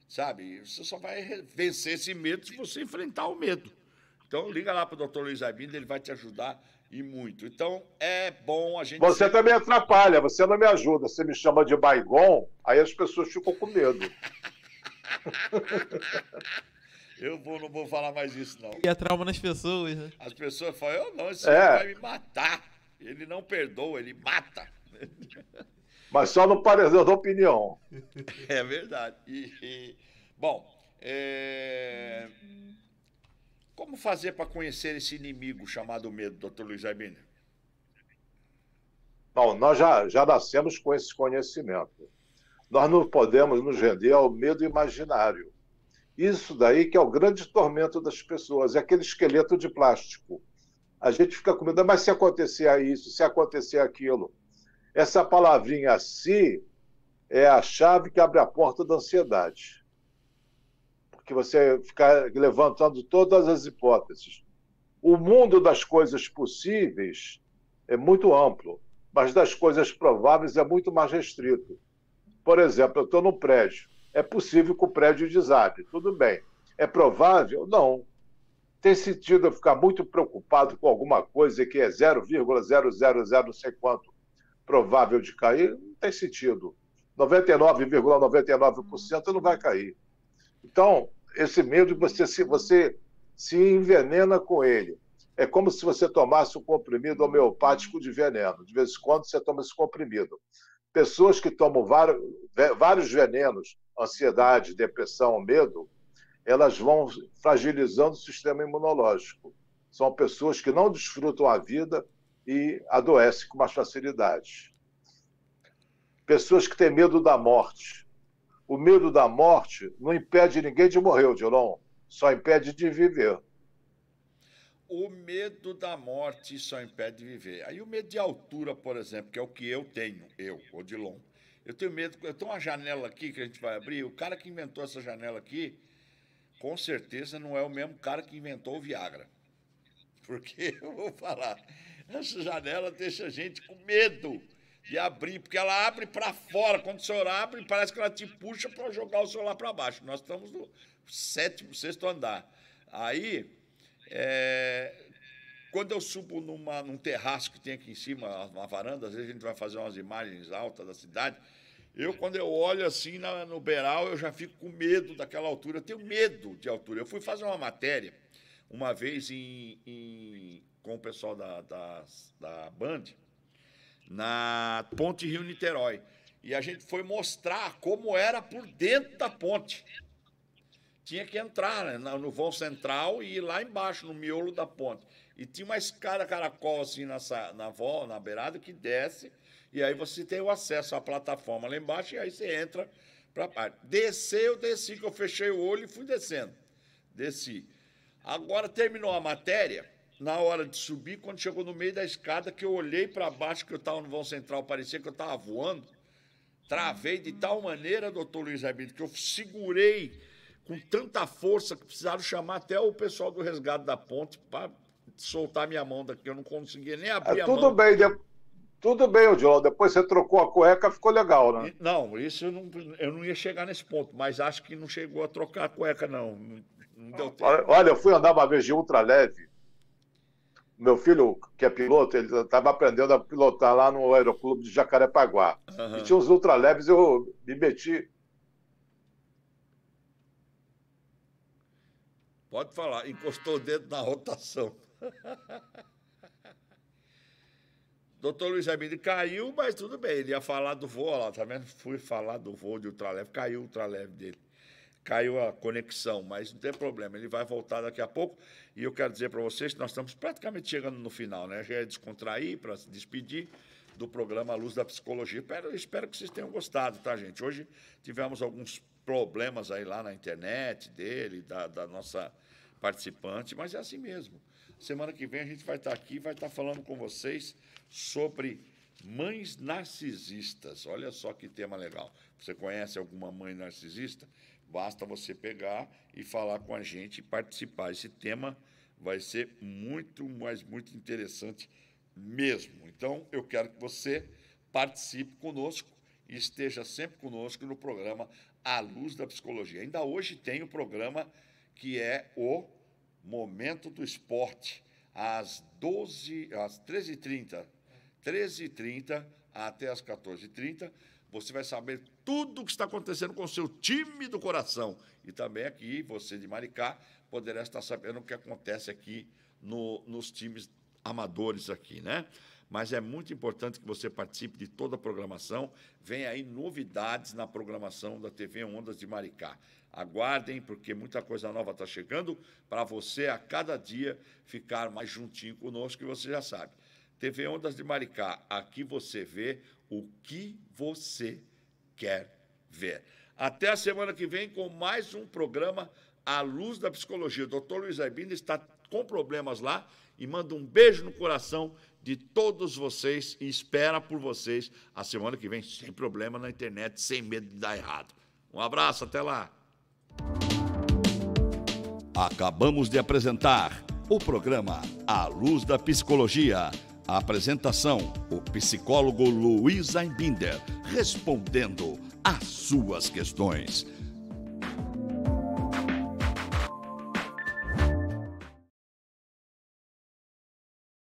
Sabe, você só vai vencer esse medo se você enfrentar o medo. Então, liga lá para o doutor Luiz Aibinder, ele vai te ajudar e muito. Então, é bom a gente... Você também atrapalha, você não me ajuda. Você me chama de Baigon, aí as pessoas ficam com medo. Não vou falar mais isso, não. E a trauma nas pessoas, né? As pessoas falam, não, esse vai me matar. Ele não perdoa, ele mata. Mas só no parecer da opinião. É verdade. Bom, como fazer para conhecer esse inimigo chamado medo, doutor Luiz Aibinder? Bom, nós já nascemos com esse conhecimento. Nós não podemos nos render ao medo imaginário. Isso daí que é o grande tormento das pessoas, é aquele esqueleto de plástico. A gente fica com medo, mas se acontecer isso, se acontecer aquilo. Essa palavrinha "se" é a chave que abre a porta da ansiedade. Porque você fica levantando todas as hipóteses. O mundo das coisas possíveis é muito amplo, mas das coisas prováveis é muito mais restrito. Por exemplo, eu estou num prédio. É possível que o prédio desabe. Tudo bem. É provável? Não. Tem sentido eu ficar muito preocupado com alguma coisa que é 0,000 não sei quanto provável de cair? Não tem sentido. 99,99% não vai cair. Então, esse medo, você se envenena com ele. É como se você tomasse um comprimido homeopático de veneno. De vez em quando você toma esse comprimido. Pessoas que tomam vários venenos, ansiedade, depressão, medo, elas vão fragilizando o sistema imunológico. São pessoas que não desfrutam a vida e adoecem com mais facilidade. Pessoas que têm medo da morte. O medo da morte não impede ninguém de morrer, Odilon, só impede de viver. O medo da morte só impede de viver. Aí o medo de altura, por exemplo, que é o que eu tenho, Odilon. Eu tenho medo, eu tenho uma janela aqui que a gente vai abrir, o cara que inventou essa janela aqui, com certeza não é o mesmo cara que inventou o Viagra. Porque, eu vou falar, essa janela deixa a gente com medo de abrir, porque ela abre para fora. Quando o senhor abre, parece que ela te puxa para jogar o celular para baixo. Nós estamos no sexto andar. Aí, quando eu subo num terraço que tem aqui em cima, uma varanda, às vezes a gente vai fazer umas imagens altas da cidade, quando eu olho assim no beiral, eu já fico com medo daquela altura. Eu tenho medo de altura. Eu fui fazer uma matéria uma vez com o pessoal da Band, na Ponte Rio-Niterói. E a gente foi mostrar como era por dentro da ponte. Tinha que entrar, né, no vão central e ir lá embaixo, no miolo da ponte. E tinha uma escada caracol assim na beirada que desce, e aí você tem o acesso à plataforma lá embaixo, e aí você entra para a parte. Eu desci, que eu fechei o olho e fui descendo. Desci. Agora terminou a matéria, na hora de subir, quando chegou no meio da escada, que eu olhei para baixo, que eu estava no vão central, parecia que eu estava voando, travei de tal maneira, doutor Luiz Rabino, que eu segurei com tanta força que precisaram chamar até o pessoal do resgate da ponte para soltar minha mão daqui. Eu não conseguia nem abrir a mão. Tudo bem, Odilon. Depois você trocou a cueca, ficou legal, né? Não, isso eu não ia chegar nesse ponto, mas acho que não chegou a trocar a cueca, não. Não deu tempo. Olha, eu fui andar uma vez de ultraleve. Meu filho, que é piloto, ele estava aprendendo a pilotar lá no Aeroclube de Jacarepaguá. Uhum. E tinha uns ultraleves, eu me meti. Pode falar, encostou o dedo na rotação. Doutor Luiz Rabino caiu, mas tudo bem, ele ia falar do voo, lá, tá vendo? Fui falar do voo de ultraleve, caiu o ultraleve dele. Caiu a conexão, mas não tem problema, ele vai voltar daqui a pouco. E eu quero dizer para vocês que nós estamos praticamente chegando no final, né? Já é descontrair para se despedir do programa A Luz da Psicologia. Espero que vocês tenham gostado, tá, gente? Hoje tivemos alguns problemas aí lá na internet dele, da nossa participante, mas é assim mesmo. Semana que vem a gente vai estar aqui, vai estar falando com vocês sobre mães narcisistas. Olha só que tema legal. Você conhece alguma mãe narcisista? Basta você pegar e falar com a gente e participar. Esse tema vai ser muito, mas muito interessante mesmo. Então, eu quero que você participe conosco e esteja sempre conosco no programa A Luz da Psicologia. Ainda hoje tem o programa que é o Momento do Esporte, às 13h30 até às 14h30. Você vai saber tudo o que está acontecendo com o seu time do coração. E também aqui, você de Maricá, poderá estar sabendo o que acontece aqui nos times amadores aqui, né? Mas é muito importante que você participe de toda a programação. Vem aí novidades na programação da TV Ondas de Maricá. Aguardem, porque muita coisa nova está chegando para você a cada dia ficar mais juntinho conosco, e você já sabe. TV Ondas de Maricá, aqui você vê o que você quer ver. Até a semana que vem com mais um programa A Luz da Psicologia. O doutor Luiz Rabino está com problemas lá e manda um beijo no coração de todos vocês e espera por vocês a semana que vem, sem problema, na internet, sem medo de dar errado. Um abraço, até lá. Acabamos de apresentar o programa A Luz da Psicologia. A apresentação, o psicólogo Luiz Ainbinder, respondendo às suas questões.